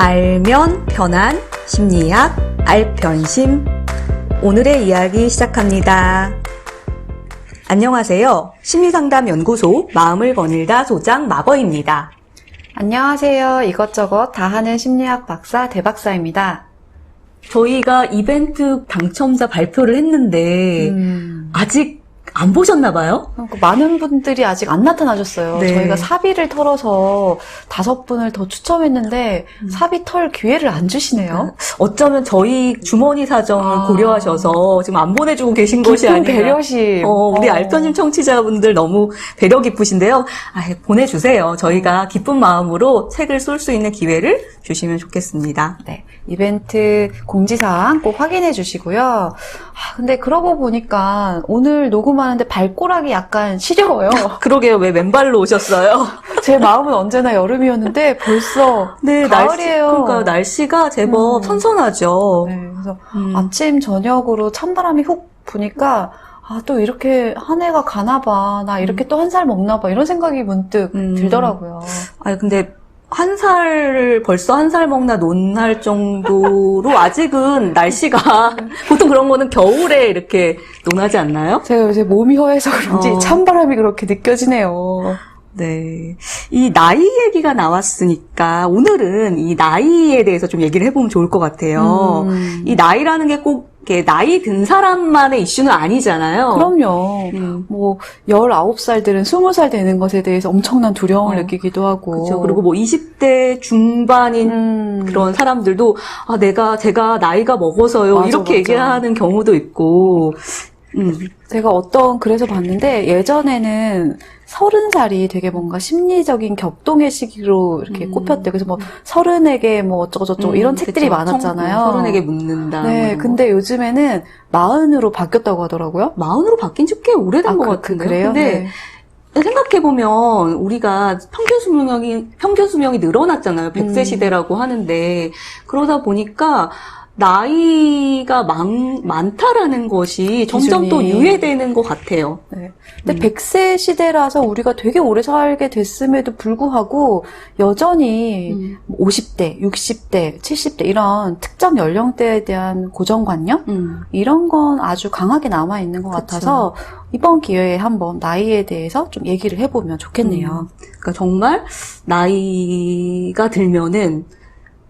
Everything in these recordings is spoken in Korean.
알면 편한 심리학 알편심. 오늘의 이야기 시작합니다. 안녕하세요. 심리상담연구소 마음을 거닐다 소장 마거입니다. 안녕하세요. 이것저것 다 하는 심리학 박사 대박사입니다. 저희가 이벤트 당첨자 발표를 했는데 아직 안 보셨나 봐요? 많은 분들이 아직 안 나타나셨어요. 네. 저희가 사비를 털어서 5분을 더 추첨했는데 사비 털 기회를 안 주시네요. 어쩌면 저희 주머니 사정을 고려하셔서 지금 안 보내주고 계신 것이 깊은 아닌가. 배려심. 우리 알편심 청취자분들 너무 배려 깊으신데요. 보내주세요. 저희가 기쁜 마음으로 책을 쏠 수 있는 기회를 주시면 좋겠습니다. 네, 이벤트 공지사항 꼭 확인해 주시고요. 근데 그러고 보니까 오늘 녹음하는데 발꼬락이 약간 시려워요. 그러게요. 왜 맨발로 오셨어요? 제 마음은 언제나 여름이었는데 벌써 가을이에요. 그러니까 날씨가 제법 선선하죠. 네, 그래서 아침 저녁으로 찬바람이 훅 부니까 또 이렇게 한 해가 가나 봐. 나 이렇게 또 한 살 먹나 봐. 이런 생각이 문득 들더라고요. 근데 벌써 한 살 먹나 논할 정도로 아직은 날씨가 보통 그런 거는 겨울에 이렇게 논하지 않나요? 제가 요새 몸이 허해서 그런지 찬바람이 그렇게 느껴지네요. 네. 이 나이 얘기가 나왔으니까 오늘은 이 나이에 대해서 좀 얘기를 해보면 좋을 것 같아요. 이 나이라는 게 꼭 이렇게 나이 든 사람만의 이슈는 아니잖아요. 그럼요. 19살들은 20살 되는 것에 대해서 엄청난 두려움을 느끼기도 하고. 그렇죠. 그리고 20대 중반인 그런 사람들도 제가 나이가 먹어서요. 맞아, 이렇게 맞아. 얘기하는 경우도 있고. 제가 그래서 봤는데 예전에는 30살이 되게 뭔가 심리적인 격동의 시기로 이렇게 꼽혔대요. 그래서 30에게 어쩌고저쩌고 이런 책들이 많았잖아요. 30에게 묻는다. 네, 근데 요즘에는 40으로 바뀌었다고 하더라고요. 40으로 바뀐 지 꽤 오래된 것 같은데요. 그래요? 근데 네. 생각해보면 우리가 평균 수명이 늘어났잖아요. 100세 시대라고 하는데 그러다 보니까 나이가 많다라는 것이 점점 또 유예되는 것 같아요. 네. 근데 100세 시대라서 우리가 되게 오래 살게 됐음에도 불구하고 여전히 50대, 60대, 70대 이런 특정 연령대에 대한 고정관념? 이런 건 아주 강하게 남아있는 것 같아서 이번 기회에 한번 나이에 대해서 좀 얘기를 해보면 좋겠네요. 그러니까 정말 나이가 들면은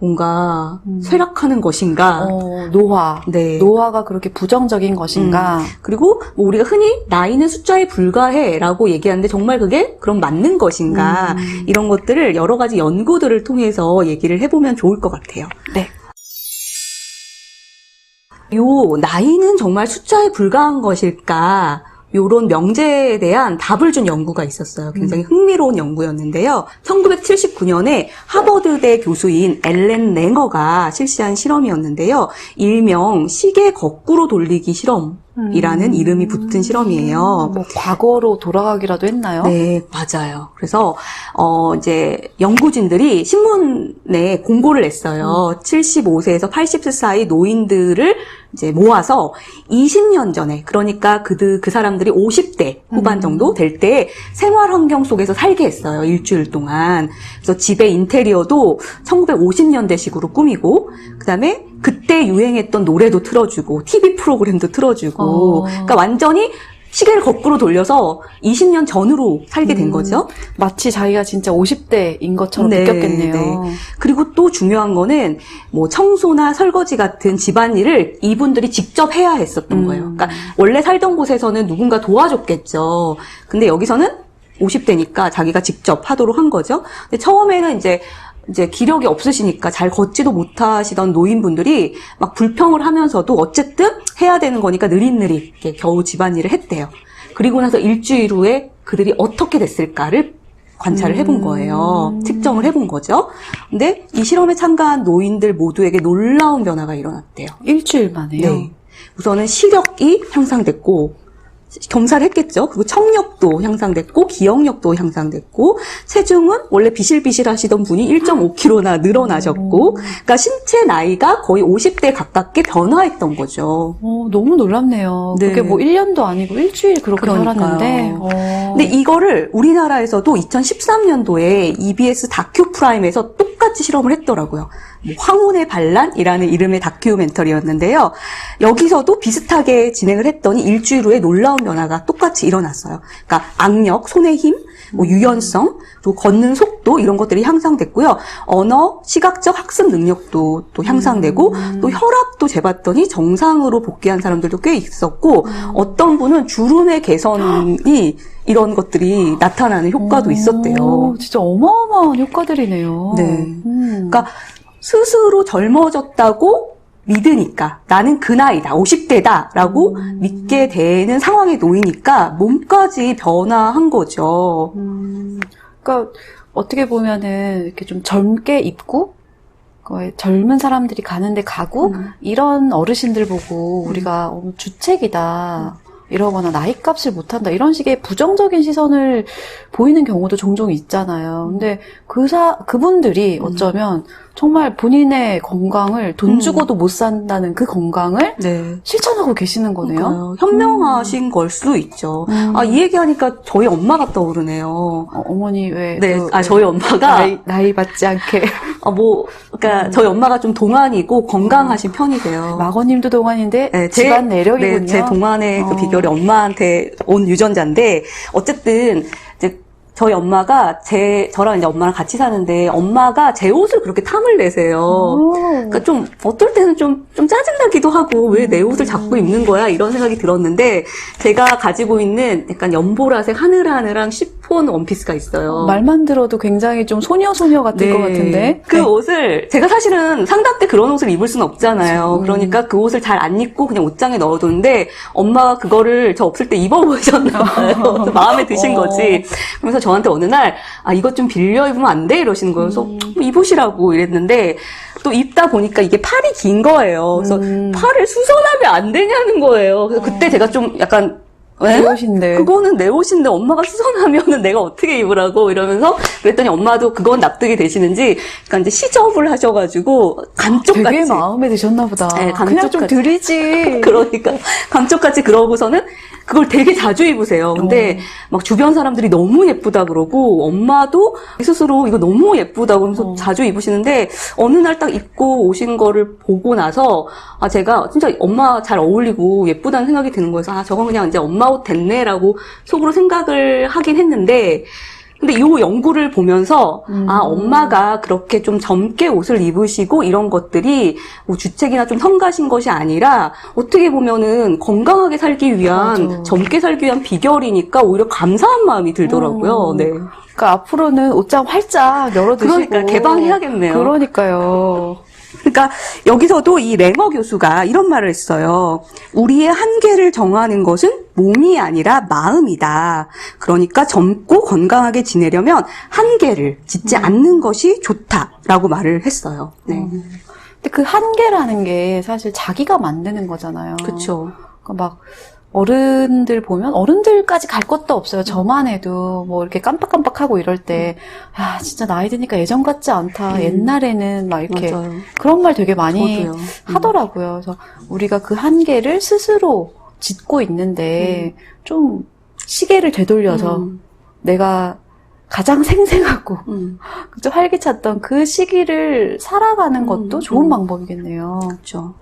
뭔가 쇠락하는 것인가? 노화. 네. 노화가 그렇게 부정적인 것인가? 그리고 우리가 흔히 나이는 숫자에 불과해라고 얘기하는데 정말 그게 그럼 맞는 것인가? 이런 것들을 여러 가지 연구들을 통해서 얘기를 해보면 좋을 것 같아요. 네. 나이는 정말 숫자에 불과한 것일까? 요런 명제에 대한 답을 준 연구가 있었어요. 굉장히 흥미로운 연구였는데요. 1979년에 하버드대 교수인 앨런 랭어가 실시한 실험이었는데요. 일명 시계 거꾸로 돌리기 실험이라는 이름이 붙은 실험이에요. 과거로 돌아가기라도 했나요? 네, 맞아요. 그래서 이제 연구진들이 신문에 공고를 냈어요. 75세에서 80세 사이 노인들을 이제 모아서 20년 전에, 그러니까 그 사람들이 50대 후반 정도 될 때 생활 환경 속에서 살게 했어요. 일주일 동안. 그래서 집의 인테리어도 1950년대식으로 꾸미고, 그다음에 그때 유행했던 노래도 틀어주고, TV 프로그램도 틀어주고, 그러니까 완전히 시계를 거꾸로 돌려서 20년 전으로 살게 된 거죠. 마치 자기가 진짜 50대인 것처럼 느꼈겠네요. 네. 그리고 또 중요한 거는 청소나 설거지 같은 집안일을 이분들이 직접 해야 했었던 거예요. 그러니까 원래 살던 곳에서는 누군가 도와줬겠죠. 근데 여기서는 50대니까 자기가 직접 하도록 한 거죠. 근데 처음에는 이제 기력이 없으시니까 잘 걷지도 못하시던 노인분들이 막 불평을 하면서도 어쨌든 해야 되는 거니까 느릿느릿 겨우 집안일을 했대요. 그리고 나서 일주일 후에 그들이 어떻게 됐을까를 관찰을 해본 거예요. 측정을 해본 거죠. 근데 이 실험에 참가한 노인들 모두에게 놀라운 변화가 일어났대요. 일주일 만에요? 네. 우선은 시력이 향상됐고, 경사를 했겠죠. 그리고 청력도 향상됐고 기억력도 향상됐고 체중은 원래 비실비실 하시던 분이 1.5kg나 늘어나셨고 그러니까 신체 나이가 거의 50대 가깝게 변화했던 거죠. 너무 놀랍네요. 네. 그게 1년도 아니고 일주일 그렇게 살았는데 근데 이거를 우리나라에서도 2013년도에 EBS 다큐 프라임에서 똑같이 실험을 했더라고요. 뭐 황혼의 반란이라는 이름의 다큐멘터리였는데요. 여기서도 비슷하게 진행을 했더니 일주일 후에 놀라운 변화가 똑같이 일어났어요. 그러니까 악력, 손의 힘, 뭐 유연성, 또 걷는 속도 이런 것들이 향상됐고요. 언어, 시각적 학습 능력도 또 향상되고 또 혈압도 재봤더니 정상으로 복귀한 사람들도 꽤 있었고 어떤 분은 주름의 개선이 이런 것들이 나타나는 효과도 있었대요. 진짜 어마어마한 효과들이네요. 네. 그러니까 스스로 젊어졌다고 믿으니까 나는 그 나이다, 50대다라고 믿게 되는 상황에 놓이니까 몸까지 변화한 거죠. 그러니까 어떻게 보면은 이렇게 좀 젊게 입고 젊은 사람들이 가는데 가고 이런 어르신들 보고 우리가 주책이다. 이러거나 나이값을 못한다 이런 식의 부정적인 시선을 보이는 경우도 종종 있잖아요. 근데 그분들이 어쩌면 정말 본인의 건강을 돈 주고도 못 산다는 그 건강을 네. 실천하고 계시는 거네요. 그러니까요. 현명하신 걸 수 있죠. 이 얘기하니까 저희 엄마가 떠오르네요. 어머니 왜? 네, 저희 엄마가 나이 받지 않게. 그러니까 저희 엄마가 좀 동안이고 건강하신 편이세요. 마거님도 동안인데 네, 집안 내력이군요. 네, 제 동안의 그 비결이 엄마한테 온 유전자인데 어쨌든 이제 저희 엄마가 저랑 이제 엄마랑 같이 사는데 엄마가 제 옷을 그렇게 탐을 내세요. 그러니까 좀 어떨 때는 좀 짜증나기도 하고 왜 내 옷을 자꾸 입는 거야 이런 생각이 들었는데 제가 가지고 있는 약간 연보라색 하늘하늘한 시폰 원피스가 있어요. 말만 들어도 굉장히 좀 소녀 같은 것 같은데. 그 옷을 제가 사실은 상담 때 그런 옷을 입을 수는 없잖아요. 그러니까 그 옷을 잘 안 입고 그냥 옷장에 넣어두는데 엄마가 그거를 저 없을 때 입어보셨나 봐요. 마음에 드신 거지. 그래서 저한테 어느 날 이것 좀 빌려 입으면 안 돼? 이러시는 거예요. 그래서 입으시라고 이랬는데 또 입다 보니까 이게 팔이 긴 거예요. 그래서 팔을 수선하면 안 되냐는 거예요. 그래서 그때 제가 좀 약간 내 옷인데. 그거는 내 옷인데 엄마가 수선하면은 내가 어떻게 입으라고 이러면서 그랬더니 엄마도 그건 납득이 되시는지 그러니까 이제 시접을 하셔가지고 감쪽같이 되게 마음에 드셨나 보다. 네, 그냥 좀 드리지. 그러니까 감쪽같이 그러고서는 그걸 되게 자주 입으세요. 근데 막 주변 사람들이 너무 예쁘다 그러고 엄마도 스스로 이거 너무 예쁘다 그러면서 자주 입으시는데 어느 날 딱 입고 오신 거를 보고 나서 제가 진짜 엄마 잘 어울리고 예쁘다는 생각이 드는 거여서 저건 그냥 이제 엄마 옷 됐네라고 속으로 생각을 하긴 했는데 근데 이 연구를 보면서 엄마가 그렇게 좀 젊게 옷을 입으시고 이런 것들이 뭐 주책이나 좀 성가신 것이 아니라 어떻게 보면은 건강하게 살기 위한 맞아. 젊게 살기 위한 비결이니까 오히려 감사한 마음이 들더라고요. 네. 그러니까 앞으로는 옷장 활짝 열어두시고. 그러니까 개방해야겠네요. 그러니까요. 그러니까 여기서도 이 랭어 교수가 이런 말을 했어요. 우리의 한계를 정하는 것은 몸이 아니라 마음이다. 그러니까 젊고 건강하게 지내려면 한계를 짓지 않는 것이 좋다라고 말을 했어요. 네. 근데 그 한계라는 게 사실 자기가 만드는 거잖아요. 그렇죠. 그러니까 막 어른들 보면 어른들까지 갈 것도 없어요. 저만 해도 뭐 이렇게 깜빡깜빡하고 이럴 때 진짜 나이 드니까 예전 같지 않다. 옛날에는 막 이렇게 맞아요. 그런 말 되게 많이 저도요. 하더라고요. 그래서 우리가 그 한계를 스스로 짓고 있는데 좀 시계를 되돌려서 내가 가장 생생하고 좀 활기찼던 그 시기를 살아가는 것도 좋은 방법이겠네요. 그렇죠.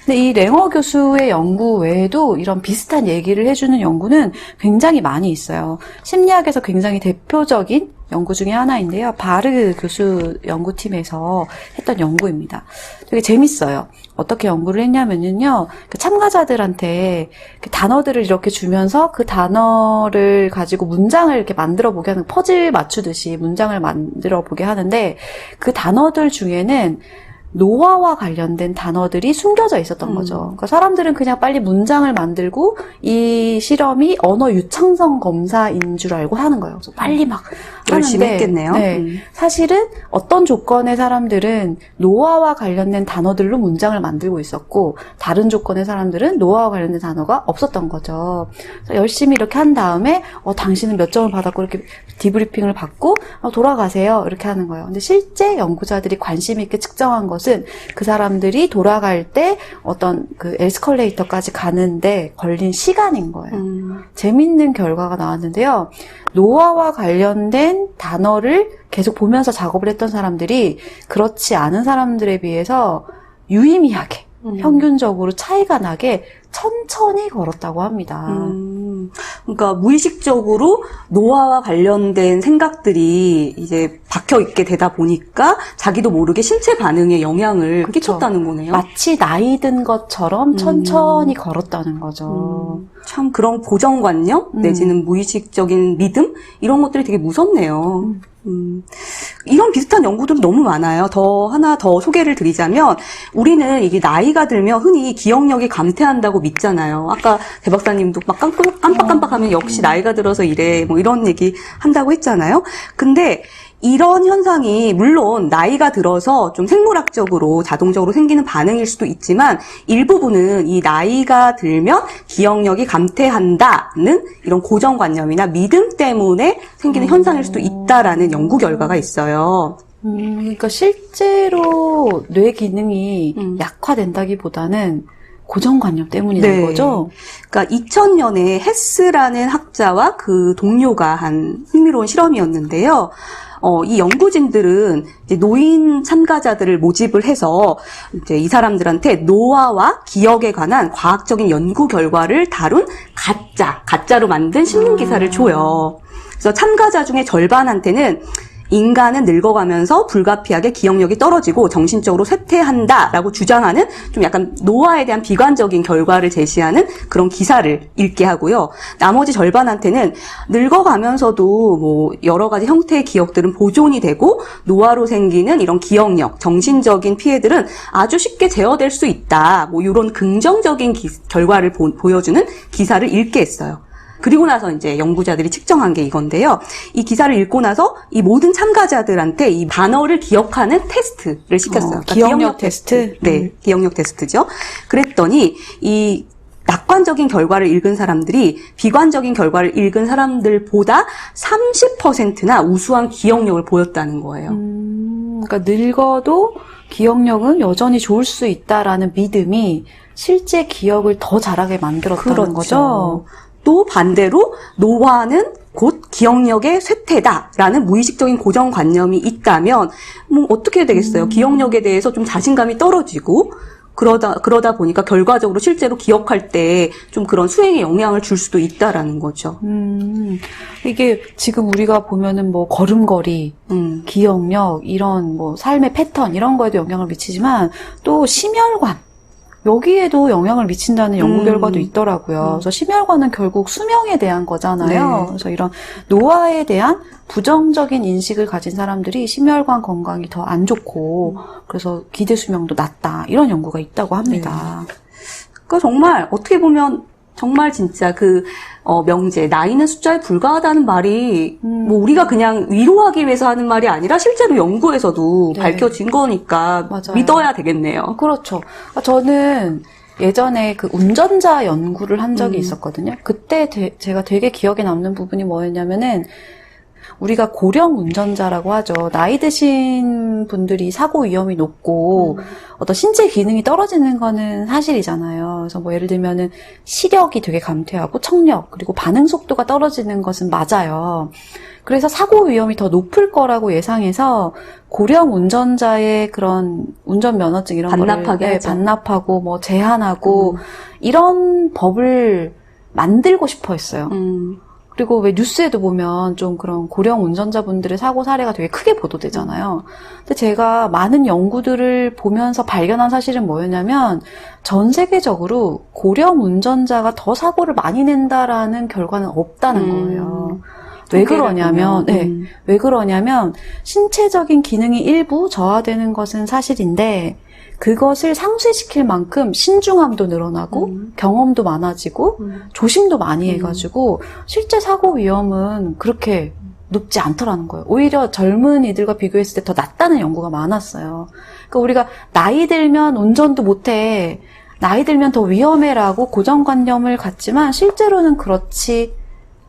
근데 이 랭어 교수의 연구 외에도 이런 비슷한 얘기를 해주는 연구는 굉장히 많이 있어요. 심리학에서 굉장히 대표적인 연구 중에 하나인데요. 바르 교수 연구팀에서 했던 연구입니다. 되게 재밌어요. 어떻게 연구를 했냐면요. 그 참가자들한테 그 단어들을 이렇게 주면서 그 단어를 가지고 문장을 이렇게 만들어 보게 하는 퍼즐 맞추듯이 문장을 만들어 보게 하는데 그 단어들 중에는 노화와 관련된 단어들이 숨겨져 있었던 거죠. 그러니까 사람들은 그냥 빨리 문장을 만들고 이 실험이 언어 유창성 검사인 줄 알고 하는 거예요. 그래서 빨리 막 열심히 하는데, 했겠네요. 네, 사실은 어떤 조건의 사람들은 노화와 관련된 단어들로 문장을 만들고 있었고 다른 조건의 사람들은 노화와 관련된 단어가 없었던 거죠. 그래서 열심히 이렇게 한 다음에 당신은 몇 점을 받았고 이렇게 디브리핑을 받고 돌아가세요 이렇게 하는 거예요. 근데 실제 연구자들이 관심 있게 측정한 것은 것은 그 사람들이 돌아갈 때 어떤 그 에스컬레이터까지 가는데 걸린 시간인 거예요. 재밌는 결과가 나왔는데요. 노화와 관련된 단어를 계속 보면서 작업을 했던 사람들이 그렇지 않은 사람들에 비해서 유의미하게 평균적으로 차이가 나게 천천히 걸었다고 합니다. 그러니까 무의식적으로 노화와 관련된 생각들이 이제 박혀 있게 되다 보니까 자기도 모르게 신체 반응에 영향을 그쵸. 끼쳤다는 거네요. 마치 나이 든 것처럼 천천히 걸었다는 거죠. 참 그런 고정관념 내지는 무의식적인 믿음 이런 것들이 되게 무섭네요. 이런 비슷한 연구들은 너무 많아요. 하나 더 소개를 드리자면 우리는 이게 나이가 들면 흔히 기억력이 감퇴한다고 믿잖아요. 아까 대 박사님도 막 깜빡깜빡하면 역시 나이가 들어서 이래 뭐 이런 얘기 한다고 했잖아요. 근데 이런 현상이 물론 나이가 들어서 좀 생물학적으로 자동적으로 생기는 반응일 수도 있지만 일부분은 이 나이가 들면 기억력이 감퇴한다는 이런 고정관념이나 믿음 때문에 생기는 현상일 수도 있다라는 연구 결과가 있어요. 그러니까 실제로 뇌 기능이 약화된다기보다는 고정관념 때문이라는 거죠? 그러니까 2000년에 헤스라는 학자와 그 동료가 한 흥미로운 실험이었는데요. 이 연구진들은 이제 노인 참가자들을 모집을 해서 이제 이 사람들한테 노화와 기억에 관한 과학적인 연구 결과를 다룬 가짜로 만든 신문 기사를 줘요. 그래서 참가자 중에 절반한테는 인간은 늙어가면서 불가피하게 기억력이 떨어지고 정신적으로 쇠퇴한다라고 주장하는 좀 약간 노화에 대한 비관적인 결과를 제시하는 그런 기사를 읽게 하고요. 나머지 절반한테는 늙어가면서도 뭐 여러 가지 형태의 기억들은 보존이 되고 노화로 생기는 이런 기억력, 정신적인 피해들은 아주 쉽게 제어될 수 있다. 뭐 이런 긍정적인 결과를 보여주는 기사를 읽게 했어요. 그리고 나서 이제 연구자들이 측정한 게 이건데요. 이 기사를 읽고 나서 이 모든 참가자들한테 이 단어를 기억하는 테스트를 시켰어요. 그러니까 기억력 테스트? 네, 기억력 테스트죠. 그랬더니 이 낙관적인 결과를 읽은 사람들이 비관적인 결과를 읽은 사람들보다 30%나 우수한 기억력을 보였다는 거예요. 그러니까 늙어도 기억력은 여전히 좋을 수 있다라는 믿음이 실제 기억을 더 잘하게 만들었다는 거죠. 또 반대로 노화는 곧 기억력의 쇠퇴다라는 무의식적인 고정관념이 있다면 뭐 어떻게 해야 되겠어요? 기억력에 대해서 좀 자신감이 떨어지고 그러다 보니까 결과적으로 실제로 기억할 때 좀 그런 수행에 영향을 줄 수도 있다라는 거죠. 이게 지금 우리가 보면은 뭐 걸음걸이, 기억력, 이런 뭐 삶의 패턴 이런 거에도 영향을 미치지만 또 심혈관 여기에도 영향을 미친다는 연구 결과도 있더라고요. 그래서 심혈관은 결국 수명에 대한 거잖아요. 네. 그래서 이런 노화에 대한 부정적인 인식을 가진 사람들이 심혈관 건강이 더 안 좋고 그래서 기대 수명도 낮다. 이런 연구가 있다고 합니다. 그러니까 정말 어떻게 보면 정말 진짜 명제, 나이는 숫자에 불과하다는 말이, 뭐, 우리가 그냥 위로하기 위해서 하는 말이 아니라 실제로 연구에서도 네. 밝혀진 거니까 맞아요. 믿어야 되겠네요. 그렇죠. 저는 예전에 그 운전자 연구를 한 적이 있었거든요. 그때 제가 되게 기억에 남는 부분이 뭐였냐면은, 우리가 고령 운전자라고 하죠. 나이 드신 분들이 사고 위험이 높고 어떤 신체 기능이 떨어지는 거는 사실이잖아요. 그래서 뭐 예를 들면은 시력이 되게 감퇴하고 청력 그리고 반응 속도가 떨어지는 것은 맞아요. 그래서 사고 위험이 더 높을 거라고 예상해서 고령 운전자의 그런 운전 면허증 이런 반납하게 거를 하죠. 반납하고 뭐 제한하고 이런 법을 만들고 싶어 했어요. 그리고 왜 뉴스에도 보면 좀 그런 고령 운전자분들의 사고 사례가 되게 크게 보도되잖아요. 근데 제가 많은 연구들을 보면서 발견한 사실은 뭐였냐면 전 세계적으로 고령 운전자가 더 사고를 많이 낸다라는 결과는 없다는 거예요. 왜 그러냐면, 왜 그러냐면 신체적인 기능이 일부 저하되는 것은 사실인데 그것을 상쇄시킬 만큼 신중함도 늘어나고 경험도 많아지고 조심도 많이 해가지고 실제 사고 위험은 그렇게 높지 않더라는 거예요. 오히려 젊은이들과 비교했을 때 더 낮다는 연구가 많았어요. 그러니까 우리가 나이 들면 운전도 못해, 나이 들면 더 위험해라고 고정관념을 갖지만 실제로는 그렇지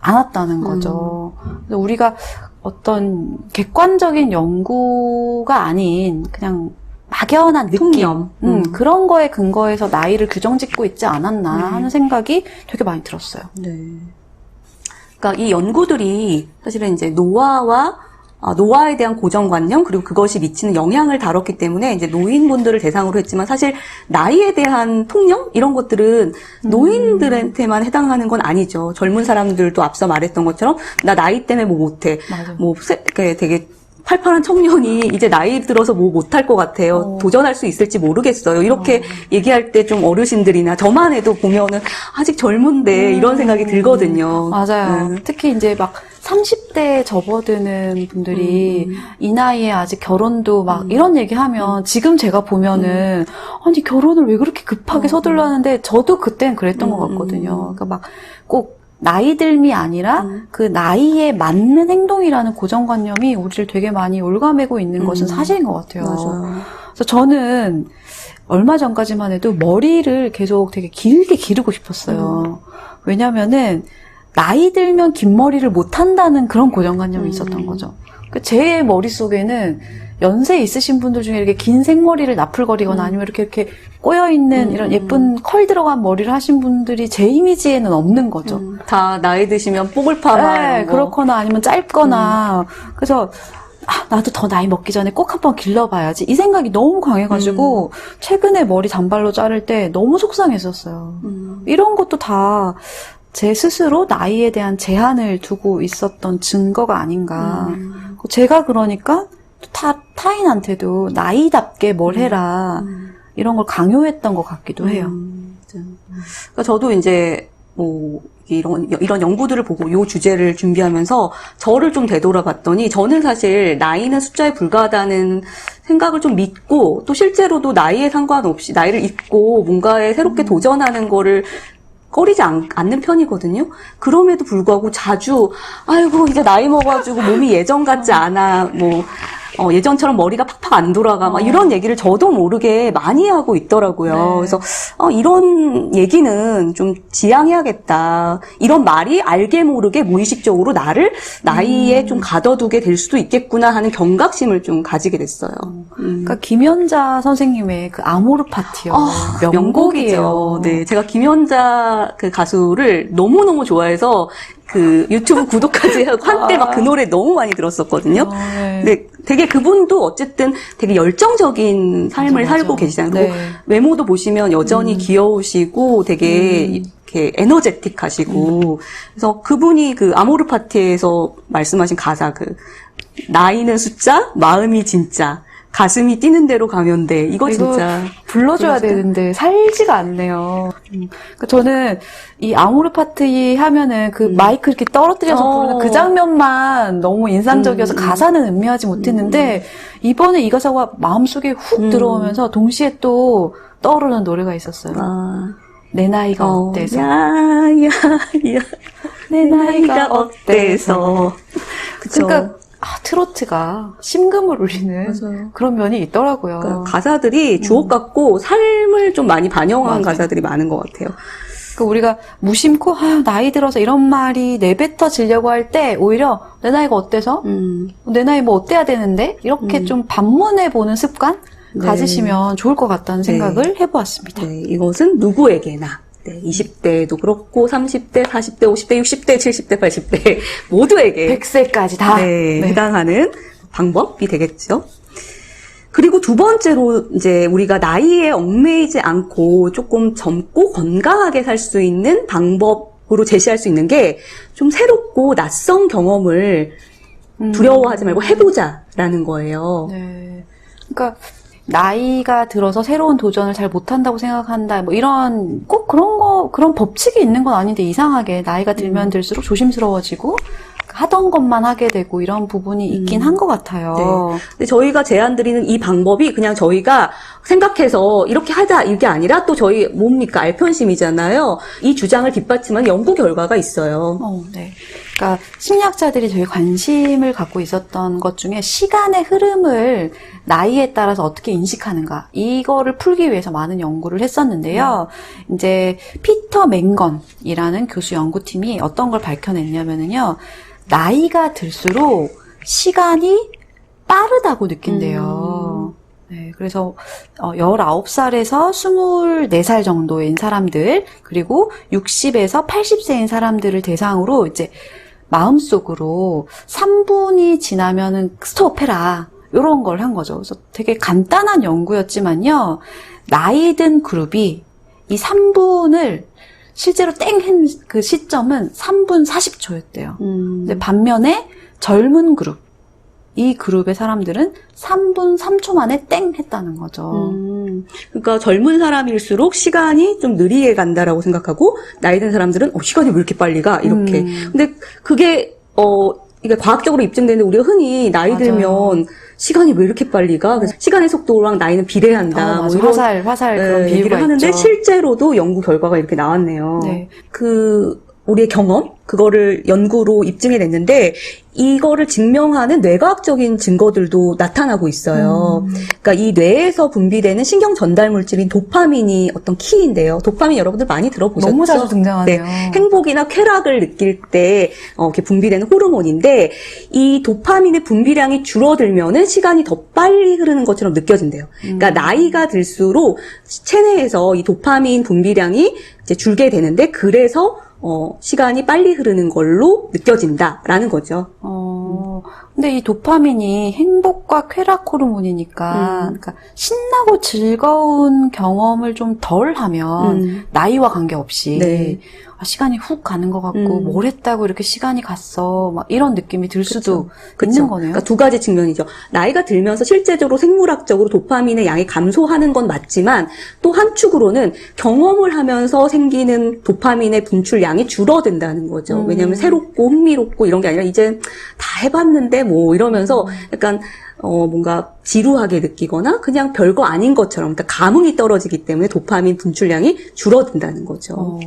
않았다는 거죠. 그래서 우리가 어떤 객관적인 연구가 아닌 그냥 막연한 느낌, 통념. 그런 거에 근거해서 나이를 규정짓고 있지 않았나 하는 생각이 되게 많이 들었어요. 네. 그러니까 이 연구들이 사실은 이제 노화에 대한 고정관념, 그리고 그것이 미치는 영향을 다뤘기 때문에 이제 노인분들을 대상으로 했지만 사실 나이에 대한 통념? 이런 것들은 노인들한테만 해당하는 건 아니죠. 젊은 사람들도 앞서 말했던 것처럼 나 나이 때문에 뭐 못해. 맞아. 되게 팔팔한 청년이 이제 나이 들어서 뭐 못할 것 같아요. 도전할 수 있을지 모르겠어요. 이렇게 얘기할 때 좀 어르신들이나 저만 해도 보면은 아직 젊은데 이런 생각이 들거든요. 맞아요. 특히 이제 막 30대에 접어드는 분들이 이 나이에 아직 결혼도 막 이런 얘기하면 지금 제가 보면은 아니 결혼을 왜 그렇게 급하게 서둘러 하는데 저도 그땐 그랬던 것 같거든요. 그러니까 막 꼭 나이 듦이 아니라 그 나이에 맞는 행동이라는 고정관념이 우리를 되게 많이 올가매고 있는 것은 사실인 것 같아요. 맞아요. 그래서 저는 얼마 전까지만 해도 머리를 계속 되게 길게 기르고 싶었어요. 왜냐면은 나이 들면 긴 머리를 못 한다는 그런 고정관념이 있었던 거죠. 제 머릿속에는 연세 있으신 분들 중에 이렇게 긴 생머리를 나풀거리거나 아니면 이렇게 꼬여있는 이런 예쁜 컬 들어간 머리를 하신 분들이 제 이미지에는 없는 거죠. 다 나이 드시면 뽀글 파마. 네, 그렇거나 아니면 짧거나. 그래서 나도 더 나이 먹기 전에 꼭 한번 길러봐야지. 이 생각이 너무 강해가지고 최근에 머리 단발로 자를 때 너무 속상했었어요. 이런 것도 다 제 스스로 나이에 대한 제한을 두고 있었던 증거가 아닌가. 제가 그러니까 타인한테도 나이답게 뭘 해라. 이런 걸 강요했던 것 같기도 해요. 그러니까 저도 이제 뭐 이런 연구들을 보고 이 주제를 준비하면서 저를 좀 되돌아봤더니 저는 사실 나이는 숫자에 불과하다는 생각을 좀 믿고 또 실제로도 나이에 상관없이 나이를 잊고 뭔가에 새롭게 도전하는 거를 꺼리지 않는 편이거든요. 그럼에도 불구하고 자주 아이고 이제 나이 먹어가지고 몸이 예전 같지 않아 뭐 예전처럼 머리가 팍팍 안 돌아가 막 이런 얘기를 저도 모르게 많이 하고 있더라고요. 네. 그래서 이런 얘기는 좀 지양해야겠다. 이런 말이 알게 모르게 무의식적으로 나를 나이에 좀 가둬두게 될 수도 있겠구나 하는 경각심을 좀 가지게 됐어요. 그러니까 김연자 선생님의 그 아모르 파티요. 명곡이에요. 네, 제가 김연자 그 가수를 너무너무 좋아해서 그 유튜브 구독까지 하고 한때 막 그 노래 너무 많이 들었었거든요. 네. 근데 되게 그분도 어쨌든 되게 열정적인 삶을 맞아. 살고 계시잖아요. 네. 그리고 외모도 보시면 여전히 귀여우시고 되게 이렇게 에너제틱하시고 그래서 그분이 그 아모르 파티에서 말씀하신 가사 그 나이는 숫자, 마음이 진짜. 가슴이 뛰는 대로 가면 돼. 이거 진짜 불러줘야 되는데 살지가 않네요. 그러니까 저는 이 아모르 파티 하면은 그 마이크 이렇게 떨어뜨려서 부르는 그 장면만 너무 인상적이어서 가사는 음미하지 못했는데 이번에 이 가사가 마음속에 훅 들어오면서 동시에 또 떠오르는 노래가 있었어요. 내 나이가 어때서? 내 나이가 어때서? 그쵸. 그러니까 트로트가 심금을 울리는 맞아요. 그런 면이 있더라고요. 그러니까 가사들이 주옥 같고 삶을 좀 많이 반영한 가사들이 많은 것 같아요. 그러니까 우리가 무심코 나이 들어서 이런 말이 내뱉어지려고 할 때 오히려 내 나이가 어때서? 내 나이 뭐 어때야 되는데? 이렇게 좀 반문해 보는 습관 가지시면 좋을 것 같다는 생각을 해보았습니다. 네, 이것은 누구에게나 20대도 그렇고 30대, 40대, 50대, 60대, 70대, 80대 모두에게 100세까지 다 해당하는 방법이 되겠죠. 그리고 두 번째로 이제 우리가 나이에 얽매이지 않고 조금 젊고 건강하게 살 수 있는 방법으로 제시할 수 있는 게 좀 새롭고 낯선 경험을 두려워하지 말고 해보자라는 거예요. 네. 그러니까 나이가 들어서 새로운 도전을 잘 못한다고 생각한다. 뭐 이런 꼭 그런 법칙이 있는 건 아닌데 이상하게 나이가 들면 들수록 조심스러워지고 하던 것만 하게 되고 이런 부분이 있긴 한 것 같아요. 네. 근데 저희가 제안드리는 이 방법이 그냥 저희가 생각해서 이렇게 하자 이게 아니라 또 저희 뭡니까 알편심이잖아요. 이 주장을 뒷받침한 연구 결과가 있어요. 네. 그러니까 심리학자들이 되게 관심을 갖고 있었던 것 중에 시간의 흐름을 나이에 따라서 어떻게 인식하는가 이거를 풀기 위해서 많은 연구를 했었는데요. 이제 피터 맹건이라는 교수 연구팀이 어떤 걸 밝혀냈냐면은요. 나이가 들수록 시간이 빠르다고 느낀대요. 네, 그래서 19살에서 24살 정도인 사람들, 그리고 60에서 80세인 사람들을 대상으로 이제 마음속으로 3분이 지나면은 스톱해라. 이런 걸 한 거죠. 그래서 되게 간단한 연구였지만요. 나이 든 그룹이 이 3분을 실제로 땡한 그 시점은 3분 40초였대요. 근데 반면에 젊은 그룹, 이 그룹의 사람들은 3분 3초 만에 땡 했다는 거죠. 그러니까 젊은 사람일수록 시간이 좀 느리게 간다라고 생각하고 나이 든 사람들은 시간이 왜 이렇게 빨리 가? 이렇게. 근데 그게 이게 과학적으로 입증되는데 우리가 흔히 나이 맞아요. 들면 시간이 왜 이렇게 빨리 가? 그래서 시간의 속도랑 나이는 비례한다. 뭐 맞아. 이런 화살 그런 비유가 얘기를 하는데 있죠. 실제로도 연구 결과가 이렇게 나왔네요. 네. 우리의 경험 그거를 연구로 입증해냈는데 이거를 증명하는 뇌과학적인 증거들도 나타나고 있어요. 그러니까 이 뇌에서 분비되는 신경 전달 물질인 도파민이 어떤 키인데요. 도파민 여러분들 많이 들어보셨죠? 너무 자주 등장하네요. 네, 행복이나 쾌락을 느낄 때 이렇게 분비되는 호르몬인데 이 도파민의 분비량이 줄어들면은 시간이 더 빨리 흐르는 것처럼 느껴진대요. 그러니까 나이가 들수록 체내에서 이 도파민 분비량이 이제 줄게 되는데 그래서 시간이 빨리 흐르는 걸로 느껴진다라는 거죠. 근데 이 도파민이 행복과 쾌락 호르몬이니까, 그러니까 신나고 즐거운 경험을 좀 덜 하면, 나이와 관계없이, 네. 시간이 훅 가는 것 같고, 뭘 했다고 이렇게 시간이 갔어, 막 이런 느낌이 들 수도 그쵸. 있는 거네요. 그러니까 두 가지 측면이죠. 나이가 들면서 실제적으로 생물학적으로 도파민의 양이 감소하는 건 맞지만 또 한 축으로는 경험을 하면서 생기는 도파민의 분출량이 줄어든다는 거죠. 왜냐하면 새롭고 흥미롭고 이런 게 아니라 이제 다 해봤는데 뭐 이러면서 약간 뭔가 지루하게 느끼거나 그냥 별거 아닌 것처럼 그러니까 감흥이 떨어지기 때문에 도파민 분출량이 줄어든다는 거죠.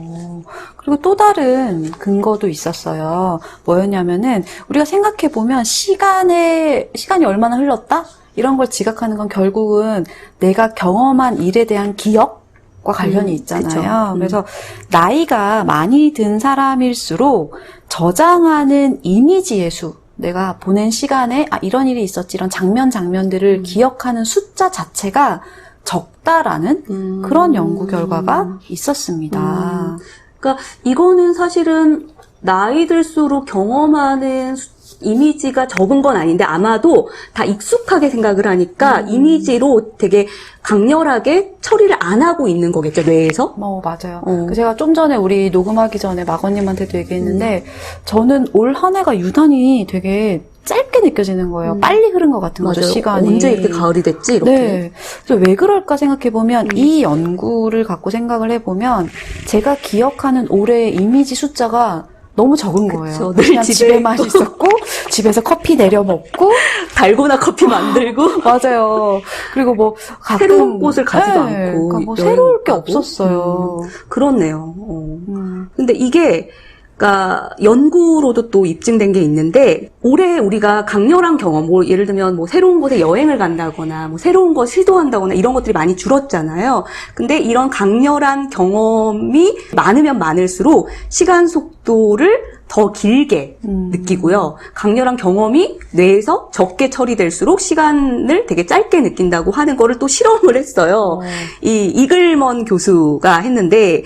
그리고 또 다른 근거도 있었어요. 뭐였냐면은 우리가 생각해보면 시간이 얼마나 흘렀다? 이런 걸 지각하는 건 결국은 내가 경험한 일에 대한 기억과 관련이 있잖아요. 그래서 나이가 많이 든 사람일수록 저장하는 이미지의 수, 내가 보낸 시간에 이런 일이 있었지, 이런 장면들을 기억하는 숫자 자체가 적다라는 그런 연구 결과가 있었습니다. 그러니까 이거는 사실은 나이 들수록 경험하는 이미지가 적은 건 아닌데 아마도 다 익숙하게 생각을 하니까 이미지로 되게 강렬하게 처리를 안 하고 있는 거겠죠, 뇌에서? 맞아요. 제가 좀 전에 우리 녹음하기 전에 마건님한테도 얘기했는데 저는 올 한 해가 유난히 되게 짧게 느껴지는 거예요. 빨리 흐른 것 같은 거죠, 맞아요. 시간이. 언제 이렇게 가을이 됐지? 이렇게. 네. 그래서 왜 그럴까 생각해보면 이 연구를 갖고 생각을 해보면 제가 기억하는 올해의 이미지 숫자가 너무 적은 거예요. 늘 그냥 집에만 있었고 집에서 커피 내려 먹고 달고나 커피 만들고 맞아요. 그리고 뭐 가끔 새로운 곳을 가지도 않고 그러니까 뭐 여행 새로울 게 가고. 없었어요. 그렇네요. 근데 이게 그러니까 연구로도 또 입증된 게 있는데 올해 우리가 강렬한 경험, 뭐 예를 들면 뭐 새로운 곳에 여행을 간다거나 뭐 새로운 거 시도한다거나 이런 것들이 많이 줄었잖아요. 근데 이런 강렬한 경험이 많으면 많을수록 시간 속도를 더 길게 느끼고요. 강렬한 경험이 뇌에서 적게 처리될수록 시간을 되게 짧게 느낀다고 하는 거를 또 실험을 했어요. 이 이글먼 교수가 했는데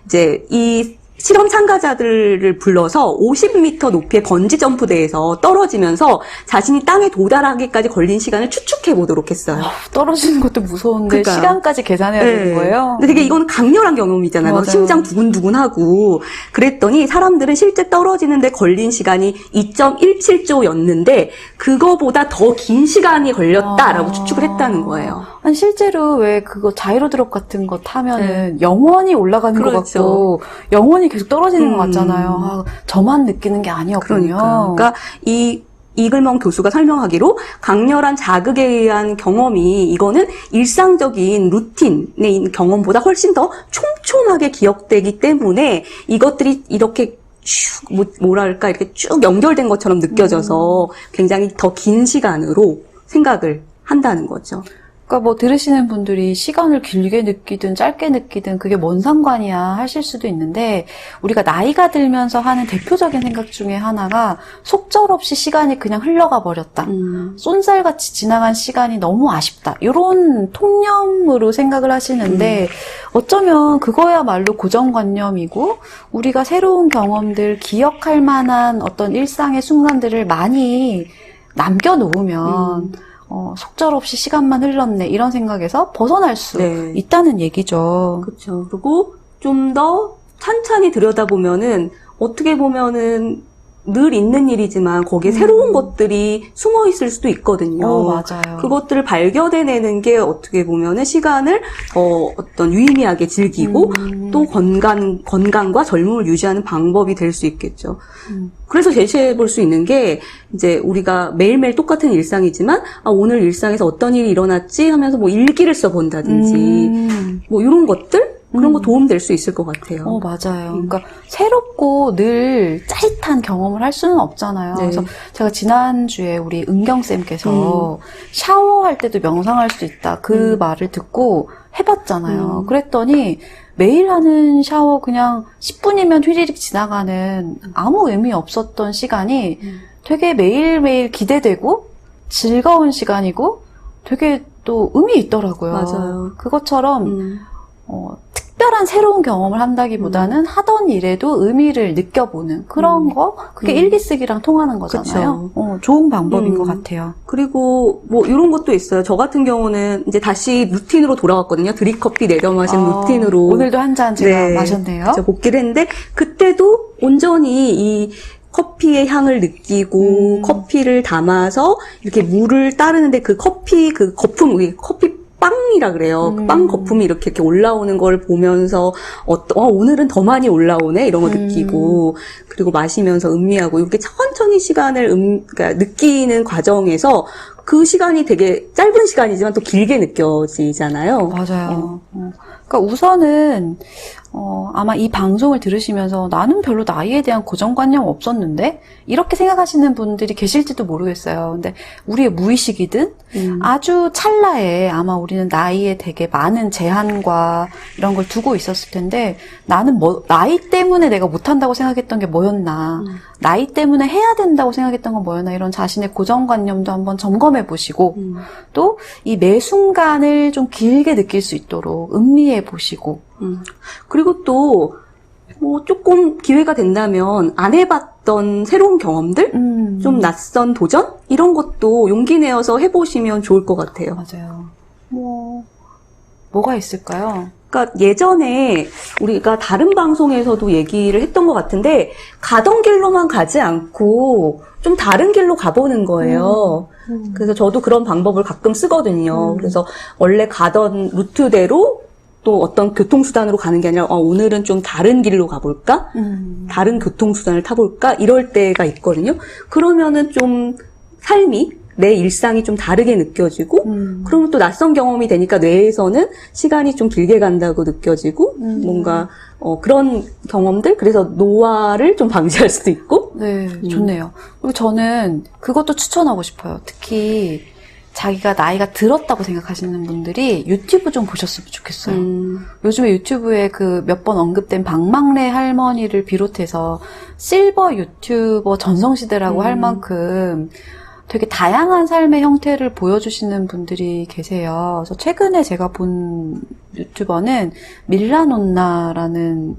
이제 이 실험 참가자들을 불러서 50m 높이의 번지 점프대에서 떨어지면서 자신이 땅에 도달하기까지 걸린 시간을 추측해 보도록 했어요. 떨어지는 것도 무서운데 그러니까요. 시간까지 계산해야 되는 거예요. 근데 되게 이건 강렬한 경험이잖아요. 막 맞아요. 심장 두근두근하고. 그랬더니 사람들은 실제 떨어지는데 걸린 시간이 2.17초였는데 그거보다 더 긴 시간이 걸렸다라고 추측을 했다는 거예요. 아니 실제로 왜 그거 자이로드롭 같은 거 타면은 영원히 올라가는 것 그렇죠. 같고 영원히 계속 떨어지는 것 같잖아요. 저만 느끼는 게 아니었군요. 그러니까 이 이글먼 교수가 설명하기로 강렬한 자극에 의한 경험이 이거는 일상적인 루틴의 있는 경험보다 훨씬 더 촘촘하게 기억되기 때문에 이것들이 이렇게 뭐랄까 이렇게 쭉 연결된 것처럼 느껴져서 굉장히 더 긴 시간으로 생각을 한다는 거죠. 그러니까 뭐 들으시는 분들이 시간을 길게 느끼든 짧게 느끼든 그게 뭔 상관이야 하실 수도 있는데 우리가 나이가 들면서 하는 대표적인 생각 중에 하나가 속절없이 시간이 그냥 흘러가 버렸다. 쏜살같이 지나간 시간이 너무 아쉽다. 이런 통념으로 생각을 하시는데 어쩌면 그거야말로 고정관념이고 우리가 새로운 경험들, 기억할 만한 어떤 일상의 순간들을 많이 남겨놓으면 속절없이 시간만 흘렀네 이런 생각에서 벗어날 수 네. 있다는 얘기죠. 그렇죠. 그리고 좀 더 찬찬히 들여다보면은 어떻게 보면은 늘 있는 일이지만 거기에 새로운 것들이 숨어 있을 수도 있거든요. 맞아요. 그것들을 발견해내는 게 어떻게 보면은 시간을 어떤 유의미하게 즐기고 또 건강과 젊음을 유지하는 방법이 될 수 있겠죠. 그래서 제시해 볼 수 있는 게 이제 우리가 매일매일 똑같은 일상이지만 오늘 일상에서 어떤 일이 일어났지 하면서 뭐 일기를 써본다든지 뭐 이런 것들 그런 거 도움될 수 있을 것 같아요. 맞아요. 그러니까 새롭고 늘 짜릿한 경험을 할 수는 없잖아요. 네. 그래서 제가 지난주에 우리 은경쌤께서 샤워할 때도 명상할 수 있다. 그 말을 듣고 해봤잖아요. 그랬더니 매일 하는 샤워 그냥 10분이면 휘리릭 지나가는 아무 의미 없었던 시간이 되게 매일매일 기대되고 즐거운 시간이고 되게 또 의미 있더라고요. 맞아요. 그것처럼 특별한 새로운 경험을 한다기보다는 하던 일에도 의미를 느껴보는 그런 거 그게 일기쓰기랑 통하는 거잖아요. 좋은 방법인 것 같아요. 그리고 뭐 이런 것도 있어요. 저 같은 경우는 이제 다시 루틴으로 돌아왔거든요. 드립커피 내려 마신 루틴으로. 오늘도 한 잔 제가 마셨네요. 제가 복귀를 했는데 그때도 온전히 이 커피의 향을 느끼고 커피를 담아서 이렇게 물을 따르는데 그 커피 그 거품 우리 커피 빵이라 그래요. 그 빵 거품이 이렇게 올라오는 걸 보면서 오늘은 더 많이 올라오네 이런 거 느끼고 그리고 마시면서 음미하고 이렇게 천천히 시간을 그러니까 느끼는 과정에서 그 시간이 되게 짧은 시간이지만 또 길게 느껴지잖아요. 맞아요. 그러니까 우선은 아마 이 방송을 들으시면서 나는 별로 나이에 대한 고정관념 없었는데 이렇게 생각하시는 분들이 계실지도 모르겠어요. 근데 우리의 무의식이든 아주 찰나에 아마 우리는 나이에 되게 많은 제한과 이런 걸 두고 있었을 텐데 나는 나이 때문에 내가 못한다고 생각했던 게 뭐였나 나이 때문에 해야 된다고 생각했던 건 뭐였나 이런 자신의 고정관념도 한번 점검해 보시고 또 이 매 순간을 좀 길게 느낄 수 있도록 음미해 보시고 그리고 또 뭐 조금 기회가 된다면 안 해봤던 새로운 경험들, 좀 낯선 도전 이런 것도 용기 내어서 해보시면 좋을 것 같아요. 맞아요. 뭐가 있을까요? 그러니까 예전에 우리가 다른 방송에서도 얘기를 했던 것 같은데 가던 길로만 가지 않고 좀 다른 길로 가보는 거예요. 그래서 저도 그런 방법을 가끔 쓰거든요. 그래서 원래 가던 루트대로 또 어떤 교통수단으로 가는 게 아니라 오늘은 좀 다른 길로 가볼까? 다른 교통수단을 타볼까? 이럴 때가 있거든요. 그러면은 좀 삶이 내 일상이 좀 다르게 느껴지고 그러면 또 낯선 경험이 되니까 뇌에서는 시간이 좀 길게 간다고 느껴지고 뭔가 그런 경험들 그래서 노화를 좀 방지할 수도 있고 네, 좋네요. 그리고 저는 그것도 추천하고 싶어요. 특히 자기가 나이가 들었다고 생각하시는 분들이 유튜브 좀 보셨으면 좋겠어요. 요즘에 유튜브에 그 몇 번 언급된 박막래 할머니를 비롯해서 실버 유튜버 전성시대라고 할 만큼 되게 다양한 삶의 형태를 보여주시는 분들이 계세요. 그래서 최근에 제가 본 유튜버는 밀라논나라는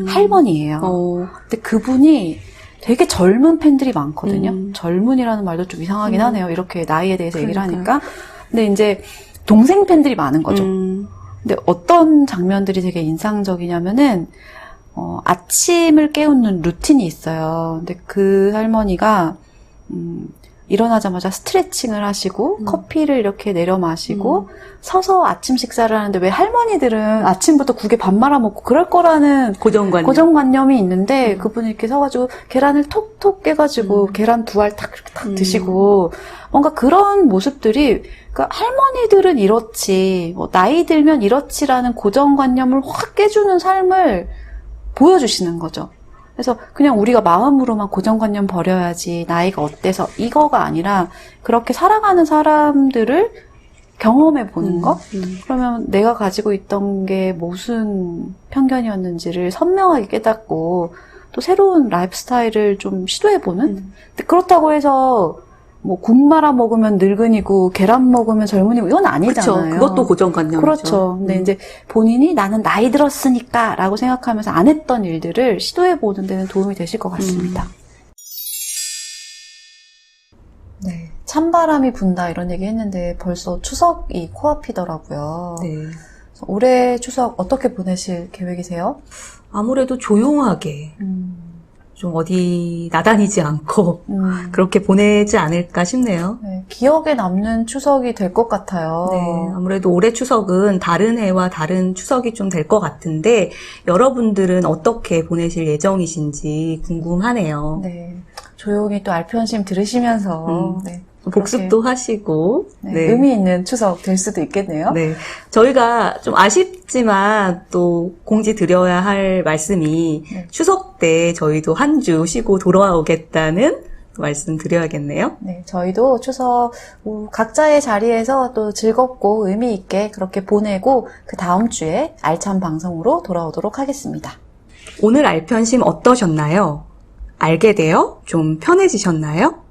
할머니예요. 근데 그분이 되게 젊은 팬들이 많거든요. 젊은이라는 말도 좀 이상하긴 하네요. 이렇게 나이에 대해서 얘기를 하니까. 근데 이제 동생 팬들이 많은 거죠. 근데 어떤 장면들이 되게 인상적이냐면은 아침을 깨우는 루틴이 있어요. 근데 그 할머니가 일어나자마자 스트레칭을 하시고 커피를 이렇게 내려 마시고 서서 아침 식사를 하는데 왜 할머니들은 아침부터 국에 밥 말아 먹고 그럴 거라는 고정관념이 있는데 그분이 이렇게 서가지고 계란을 톡톡 깨가지고 계란 두 알 탁 이렇게 탁 드시고 뭔가 그런 모습들이 그러니까 할머니들은 이렇지 뭐 나이 들면 이렇지라는 고정관념을 확 깨주는 삶을 보여주시는 거죠. 그래서 그냥 우리가 마음으로만 고정관념 버려야지 나이가 어때서 이거가 아니라 그렇게 살아가는 사람들을 경험해 보는 거? 그러면 내가 가지고 있던 게 무슨 편견이었는지를 선명하게 깨닫고 또 새로운 라이프 스타일을 좀 시도해 보는? 근데 그렇다고 해서 뭐 국 말아 먹으면 늙은이고 계란 먹으면 젊은이고 이건 아니잖아요. 그렇죠. 그것도 고정관념이죠. 그렇죠. 근데 이제 본인이 나는 나이 들었으니까 라고 생각하면서 안 했던 일들을 시도해 보는 데는 도움이 되실 것 같습니다. 네. 찬바람이 분다 이런 얘기 했는데 벌써 추석이 코앞이더라고요. 네. 올해 추석 어떻게 보내실 계획이세요? 아무래도 조용하게 좀 어디 나다니지 않고 그렇게 보내지 않을까 싶네요. 네, 기억에 남는 추석이 될 것 같아요. 네, 아무래도 올해 추석은 다른 해와 다른 추석이 좀 될 것 같은데 여러분들은 어떻게 보내실 예정이신지 궁금하네요. 네, 조용히 또 알편심 들으시면서 네, 복습도 하시고 네, 의미 있는 추석 될 수도 있겠네요. 네, 저희가 좀 아쉽지만 또 공지 드려야 할 말씀이 추석 때 저희도 한 주 쉬고 돌아오겠다는 말씀 드려야겠네요. 네, 저희도 추석 각자의 자리에서 또 즐겁고 의미 있게 그렇게 보내고 그 다음 주에 알찬 방송으로 돌아오도록 하겠습니다. 오늘 알편심 어떠셨나요? 알게 되어 좀 편해지셨나요?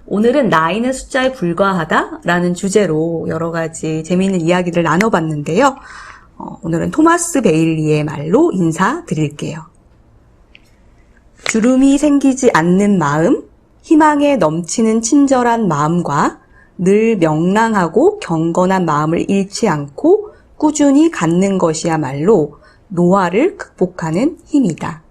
오늘은 나이는 숫자에 불과하다라는 주제로 여러 가지 재미있는 이야기를 나눠봤는데요. 오늘은 토마스 베일리의 말로 인사드릴게요. 주름이 생기지 않는 마음, 희망에 넘치는 친절한 마음과 늘 명랑하고 경건한 마음을 잃지 않고 꾸준히 갖는 것이야말로 노화를 극복하는 힘이다.